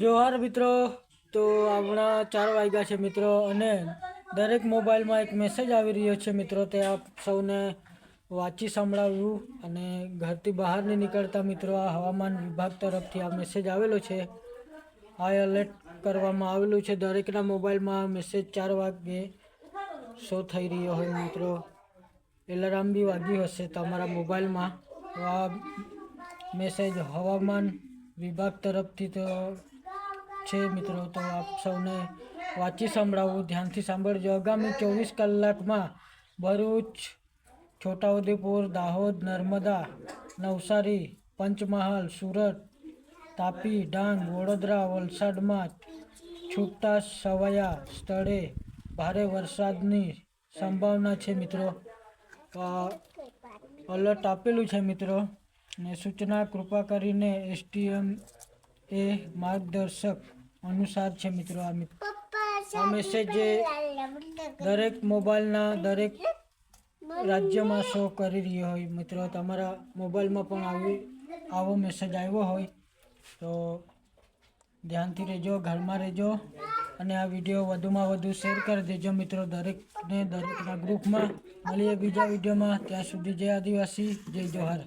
જોહાર મિત્રો, તો હમણાં 4 વાગ્યા છે મિત્રો, અને દરેક મોબાઈલમાં એક મેસેજ આવી રહ્યો છે મિત્રો. તે આપ સૌને વાંચી સંભળાવ્યું. અને ઘરથી બહાર નહીં નીકળતા મિત્રો, આ હવામાન વિભાગ તરફથી આ મેસેજ આવેલો છે. હાઈ એલર્ટ કરવામાં આવેલું છે. દરેકના મોબાઈલમાં મેસેજ 4 વાગે શો થઈ રહ્યો હોય મિત્રો. એલાર્મ બી વાગ્યું હશે તમારા મોબાઈલમાં. તો આ મેસેજ હવામાન વિભાગ તરફથી તો છે મિત્રો. તો આપ સૌને વાંચી સંભળાવું, ધ્યાનથી સાંભળજો. આગામી 24 કલાકમાં ભરૂચ, છોટાઉદેપુર, દાહોદ, નર્મદા, નવસારી, પંચમહાલ, સુરત, તાપી, ડાંગ, વડોદરા, વલસાડમાં છૂટા છવાયા સ્થળે ભારે વરસાદની સંભાવના છે મિત્રો. અલર્ટ આપેલું છે મિત્રો. ને સૂચના કૃપા કરીને એસટીએમ એ માર્ગદર્શક અનુસાર છે મિત્રો. આ મેસેજ દરેક મોબાઈલના દરેક રાજ્યમાં શો કરી રહ્યો હોય મિત્રો. તમારા મોબાઈલમાં પણ આવો મેસેજ આવ્યો હોય તો ધ્યાનથી રહેજો, ઘરમાં રહેજો, અને આ વિડીયો વધુમાં વધુ શેર કરી દેજો મિત્રો, દરેકના ગ્રુપમાં. મળીએ બીજા વિડીયોમાં. ત્યાં સુધી જય આદિવાસી, જય જોહાર.